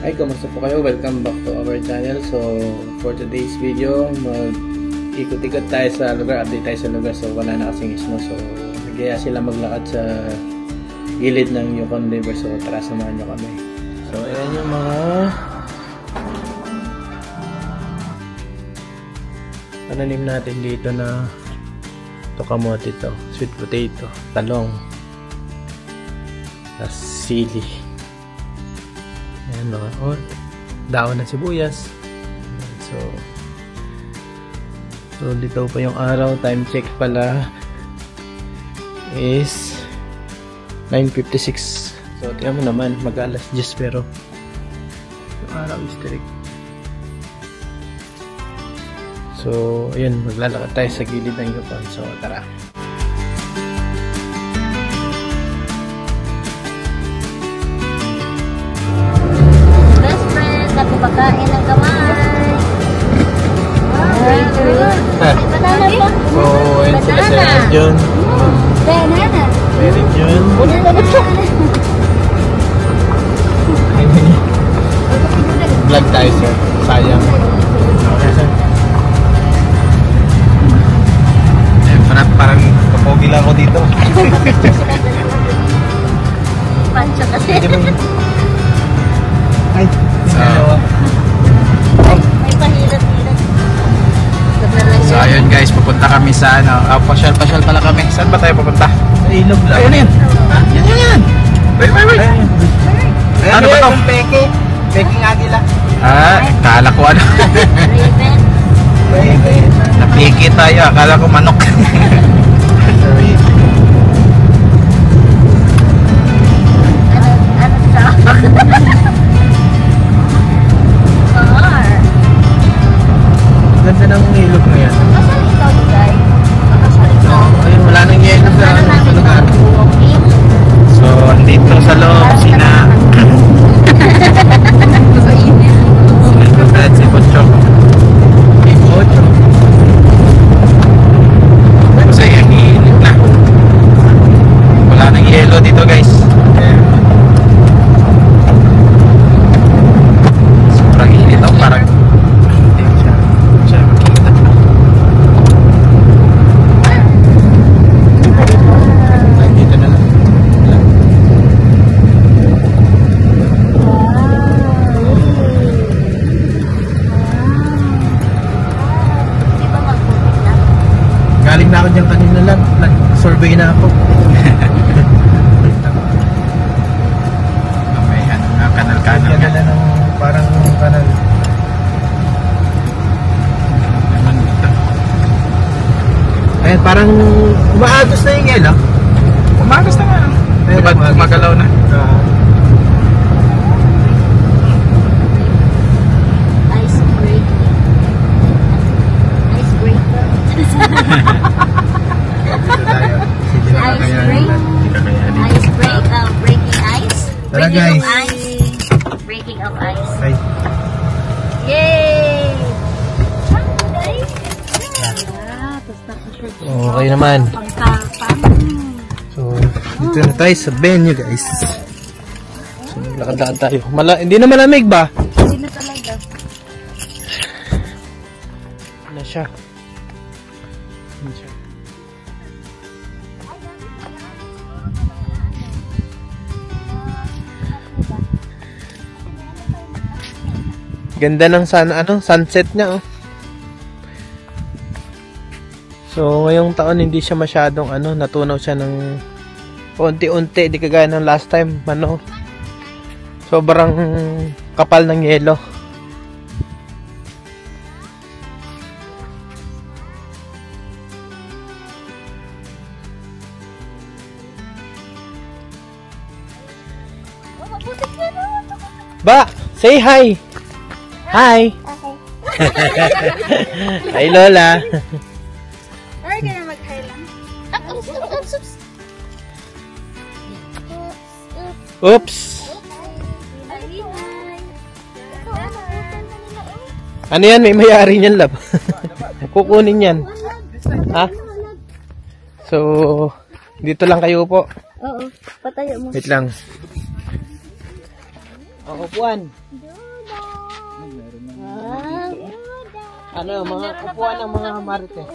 Hi, kamusta po kayo? Welcome back to our channel. So, for today's video, mag-ikot-ikot tayo sa lugar, update tayo sa lugar. So, wala na kasing snow. So, nagaya sila maglakad sa gilid ng Yukon River. So, tara, samahan nyo kami. So, ayan yung mga pananim natin dito na ito, kamote ito, sweet potato, talong, tas sili. Ayan mga daon ng sibuyas. So dito pa yung araw. Time check pala is 9:56. So tingnan mo naman, mag-alas 10 pero yung araw is direct. So ayun, maglalakad tayo sa gilid ng Yukon. So tara. Pagkain ng kamay. Very good. Banana po. So, ayun sila sa Jun. Banana. Very Jun. Vlog tayo sir. Sayang. Parang kapogi lang ako dito. Pancho kasi. Ay, may pahilat-hilat. So ayun guys, pupunta kami sa pasyal pala kami. Saan ba tayo pupunta? Sa ilog lang. Ayun yan. Yan. Wait. Ano ba ito? Peking agila. Kala ko ano. Raven. Napiki tayo, akala ko manok. Sorry. Ano siya? Ganda ng ilog na yan. Kasal ikaw, guys? Kasal ikaw? Ayun, wala nang yelo sa lugar. So, andito sa loob sina Sa init. si Pochok. Kasi yung init na. Wala nang yelo dito guys. Sobrang init ako, parang galing na ako dyan kanina lang. Nag-survey na ako. May ano nga, kanal-kanal. Kanal na ng parang kanal. Naman dito. Ayan, parang umaagos na yung yelo. Umaagos na nga. Diba magalaw na? Tara guys. Breaking of ice. Ay. Yay! Okay naman. So, dito na tayo sa venue guys. So, lakad-lakad tayo. Hindi na malamig ba? Hindi na talaga. Ano siya? Ano siya? Ganda ng sunset niya oh. So ngayong taon hindi siya masyadong natunaw siya ng unti-unti, di kagaya ng last time sobrang kapal ng yelo. Ba, say hi. Hi. Hi Lola. Ay, kaya mag-hi lang. Oops. Ano yan? May mayari niyan, lab. Kukunin yan. Ha? So, dito lang kayo po. Oo, patayo mo. Wait lang. Ang upuan. Duda. Ano, mga upuan ng mga marites.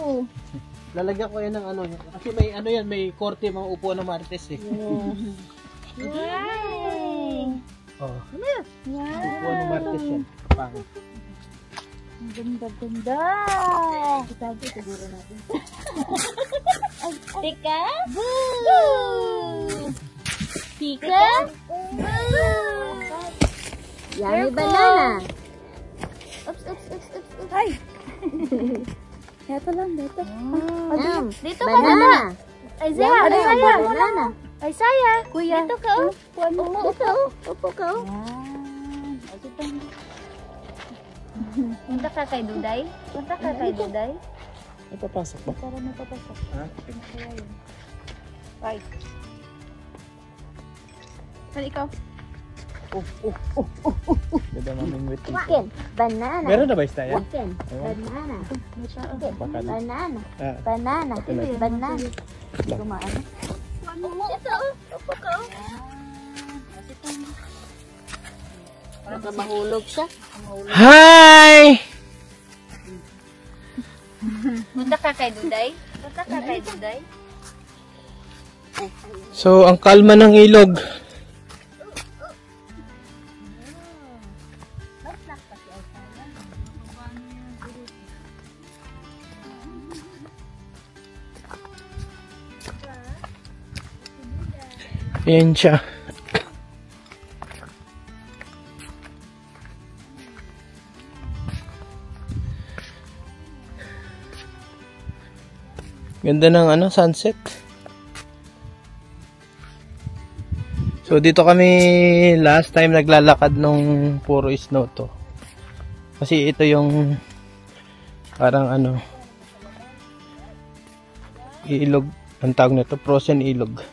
Lalagyan ko yan ng ano. Kasi may ano yan, may korte mga upuan ng marites eh. Oh. Upuan ng marites yan. Pangit. Ang ganda-ganda. Itago siguro natin. Tika? Boo! Tika? Boo! Yummy banana. Oops. Ay! Dito lang, dito. Dito ka na. Ay, Zaya. Banana. Ay, Saya. Kuya. Dito ka, oh. Upo ka, oh. Punta ka kay Duday? Napapasok ba? Para mapapasok. Ha? Right. Saan ikaw? Ganda maming wit. Chicken. Banana. Meron na ba istaya? Chicken. Banana. Baka na. Banana. Ah. Banana. Bakit? Banana. Lang. Kumaano? Ito, upo ka. Para mahulog siya. Hi! Punta ka kay Duday? So, ang kalma ng ilog. Ayan siya. Ganda ng ano, sunset. So dito kami last time naglalakad nung puro snow to. Kasi ito yung parang ano ilog, ang tawag nito, frozen ilog.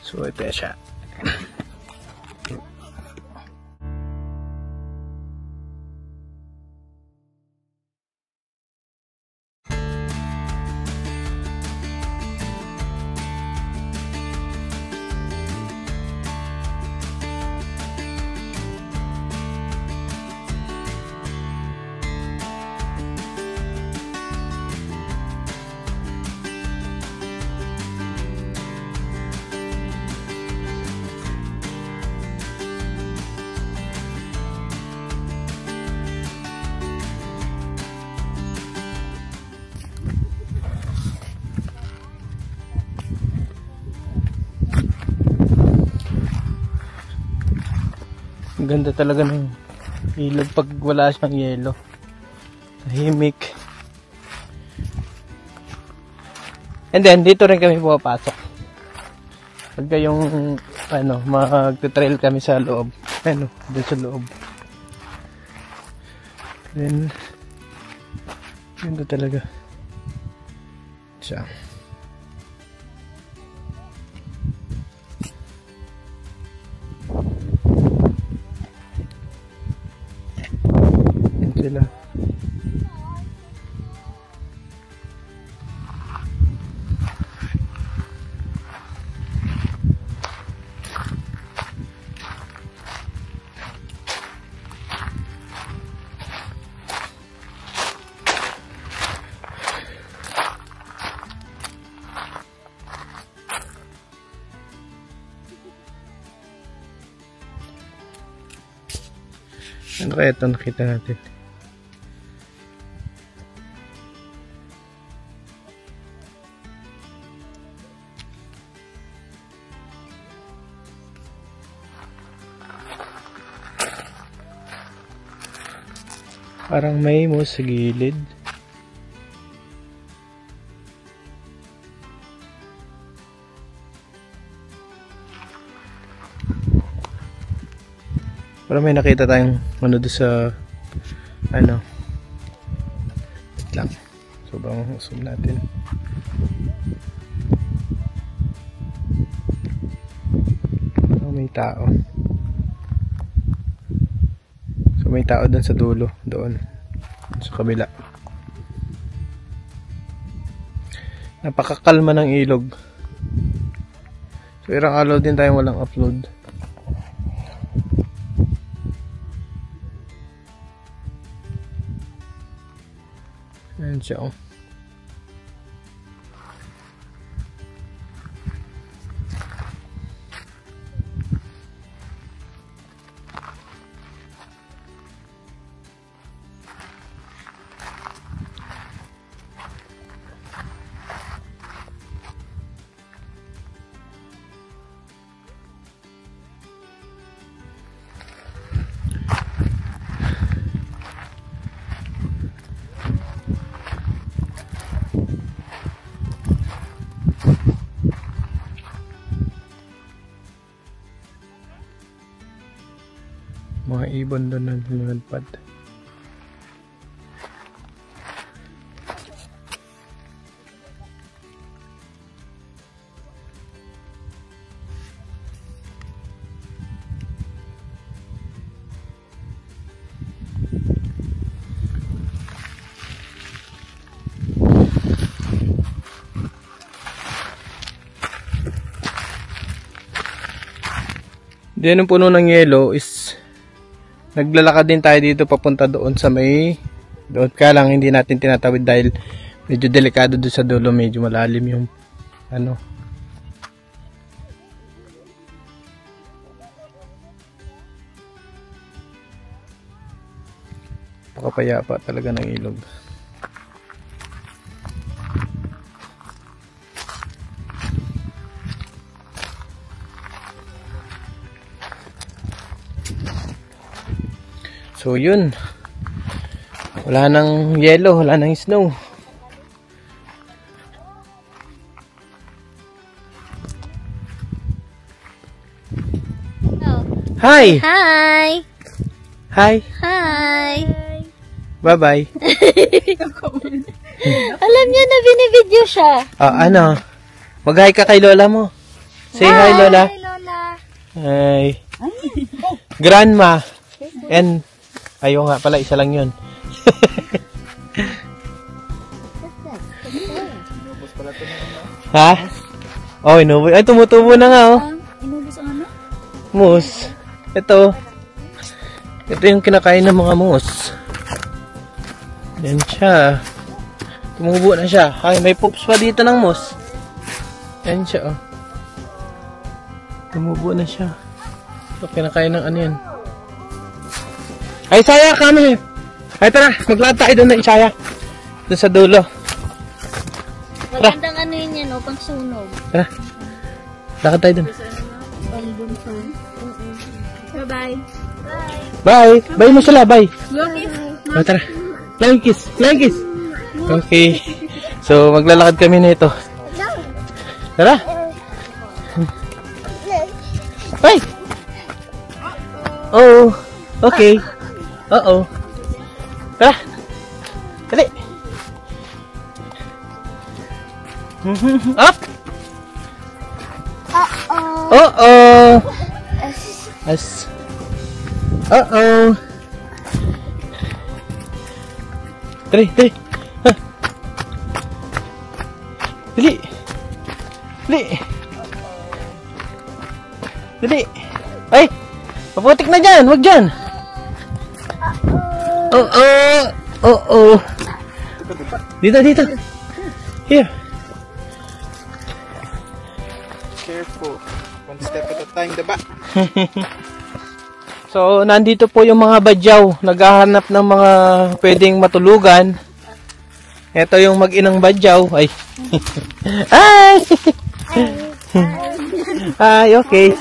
So ito siya. Ang ganda talaga ng ilog pag wala siyang yelo. Tahimik. And then, dito rin kami pumapasok. Pagka yung, ano, magte-trail kami sa loob. Ano, dito sa loob. Then, ganda talaga. Siya. Sila. Ano kaya ito nakita natin? Parang may mo sa gilid. Parang may nakita tayong ano doon sa ano. Wait lang. Sobrang zoom natin. Oh, may tao. So may tao doon sa dulo, doon sa kabila. Napakakalma ng ilog. So, irang araw din tayo walang upload. Ayan siya, oh. Mga ibon doon na lumalpad. Diyan yung puno ng yelo is naglalakad din tayo dito papunta doon sa may doon, kaya lang hindi natin tinatawid dahil medyo delikado doon sa dulo, medyo malalim yung ano. Pakapayapa talaga ng ilog. So yun, wala nang yelo, wala nang snow. Hi! Hi! Hi! Hi! Bye-bye! Alam niya na binibidyo siya. Ano? Mag-hi ka kay lola mo. Say hi, lola. Hi, Lola. Hi. Grandma. And ayaw nga pala, isa lang yun. Ha? Oh, inubo. Ay, tumutubo na nga, oh. Inubos ang ano? Moose. Ito. Ito yung kinakain ng mga moose. Yan siya. Tumubo na siya. Ay, may poops pa dito ng moose. Yan siya, oh. Tumubo na siya. Ito, kinakain ng ano yan. Ay, Isaya, come here. Ay, tara, maglakad tayo doon na Isaya. Doon sa dulo. Magandang ano yun yan, pang sunog. Tara. Lakad tayo doon. Bye-bye. Bye. Bye mo sila, bye. Oh, tara. Flying kiss. Flying kiss. Okay. So, maglalakad kami nito. Tara. Bye. Oh. Okay. Uh-oh. Tara. Dali. Up. Uh-oh. As. Uh-oh. Dali, dali. Huh. Dali. Dali. Dali. Ay. Maputik na dyan. Huwag dyan. Oh. Oh. Dito, dito. Here. Careful. One step at a time, diba? So, nandito po yung mga badyaw. Naghahanap ng mga pwedeng matulugan. Ito yung mag-inang badyaw. Ay. Ay! Ay, okay.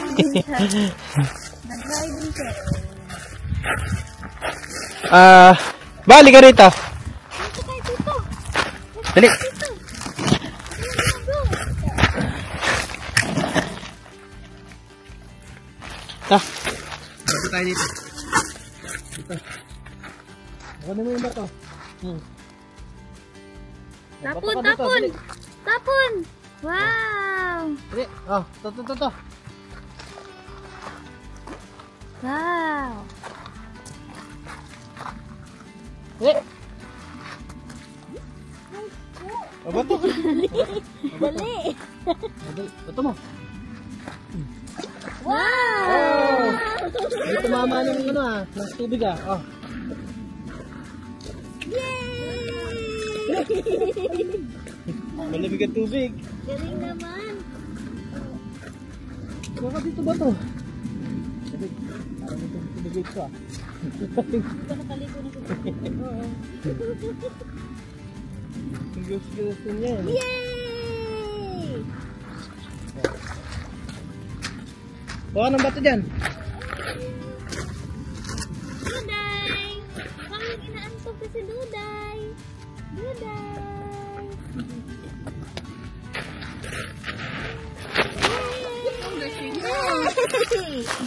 Balik ka rito. Dali. Dito tayo dito. Dito. Ako na mo yung bato. Tapon! Wow! Dali. Oh, to. Wow! Dali. Bato. Dali! Bato mo. Oh! Hindi tumama ng ano ng tubig Oh. Yay! Malamig ang tubig. Galing naman. Baka dito ba to? Parang ito tubig ito Nakakaliko na siya. Oo. Ang gusto niya. Yay! Baka ng bato dyan. Duday! Parang inaantok kasi Duday. Duday!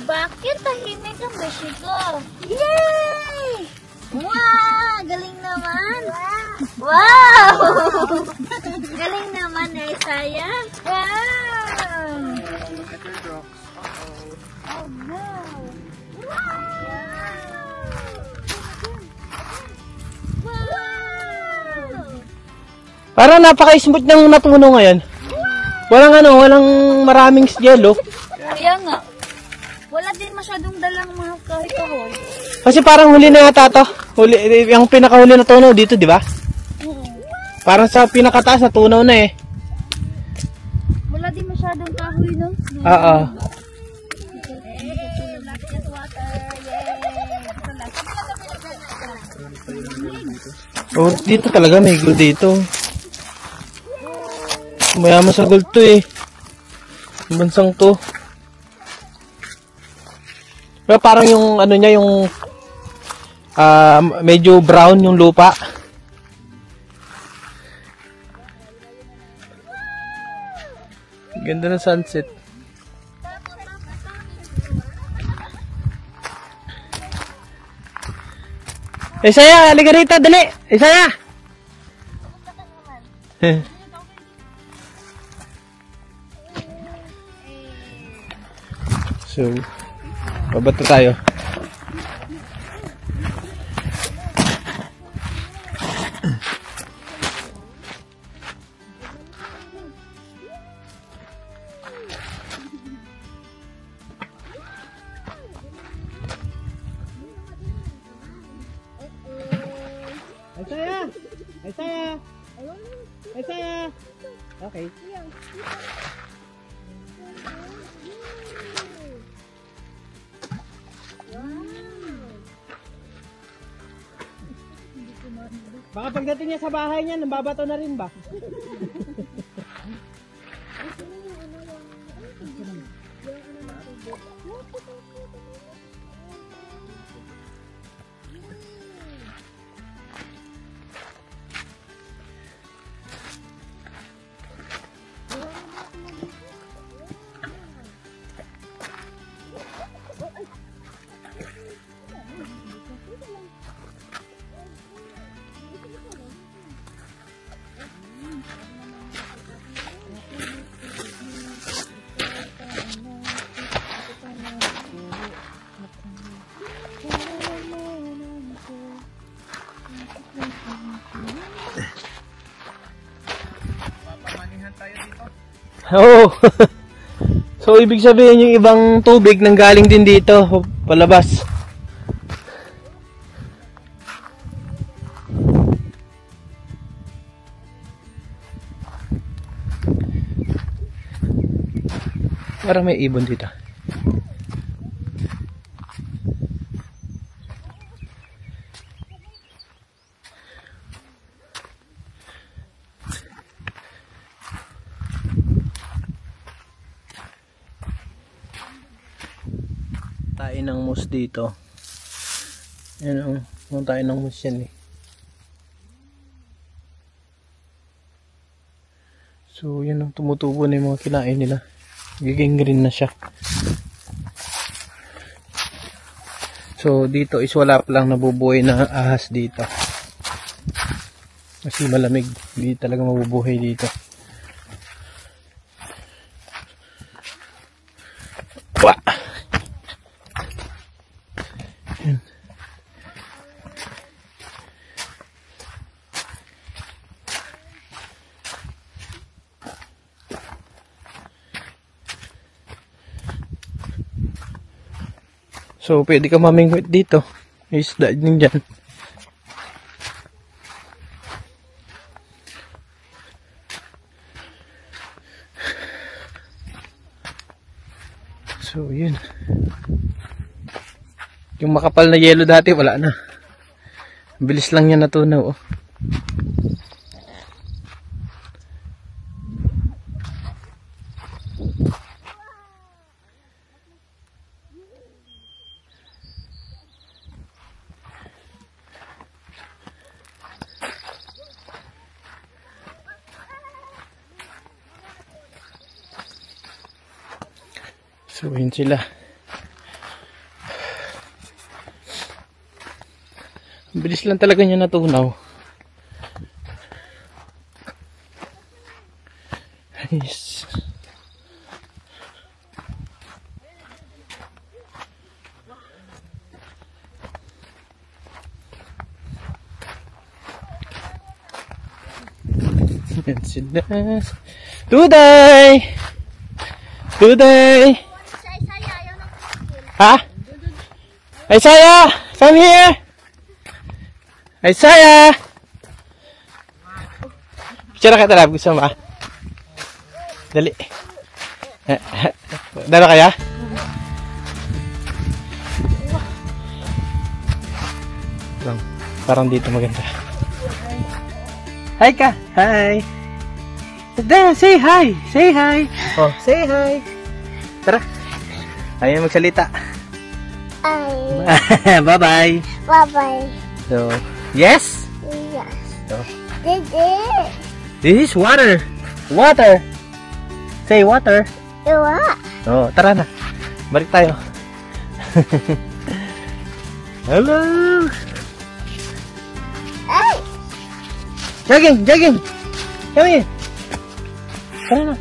Bakit tahimik ang beshi ko? Yay! Wow! Galing naman! Wow! Galing naman eh, saya. Wow! Oh no! Wow! Parang napaka-smooth ng natuno ngayon. Walang maraming yelo. Kaya nga. Wala din masyadong dalang mga kahit-kahol. Kasi parang huli na yata to. Yung pinakahuli na tunaw dito, di ba? Parang sa pinakataas na tunaw na eh. Wala din masyadong kahoy, no? Oo. Oh, dito talaga may gold dito. Mayaman sa gold to eh. Bansang to. Pero parang yung ano niya yung medyo brown yung lupa. Ganda ng sunset. Isaya, halika rito, dali! Isaya! So, babato tayo. Isaya! Isaya! Isaya! Okay. Baka pagdating niya sa bahay niya, nababato na rin ba? Oo. So, ibig sabihin yung ibang tubig nanggaling din dito, palabas. Parang may ibon dito. Tayo ng moose dito. Yan ang tayo ng moose yan eh. So yan ang tumutubo na yung mga kinain nila. Giging green na siya. So dito is wala pa lang nabubuhay na ahas dito. Kasi malamig. Hindi talaga mabubuhay dito. Wah! So, pwede ka mamingwit dito. May isda din dyan. So, yun. Yung makapal na yelo dati, wala na. Bilis lang yan natunaw, oh. So, yun sila. Bilis lang talaga niya natunaw. Yes. Yan sila. Tuday! Tuday! Ha? Isaiah! Come here! Isaiah! Picture ka talaga. Gusto mo ba? Dali. Dala kaya? Parang dito maganda. Hi ka! Hi! There, say hi! Say hi! Oh, say hi! Tara! Ayaw magsalita. Bye-bye! Bye-bye. So, yes? Yes. So, This this is water! Water! Say water! what? Oh, tara na. Balik tayo. Hello! Hey! Jogging! Jogging! Come here! Tara na.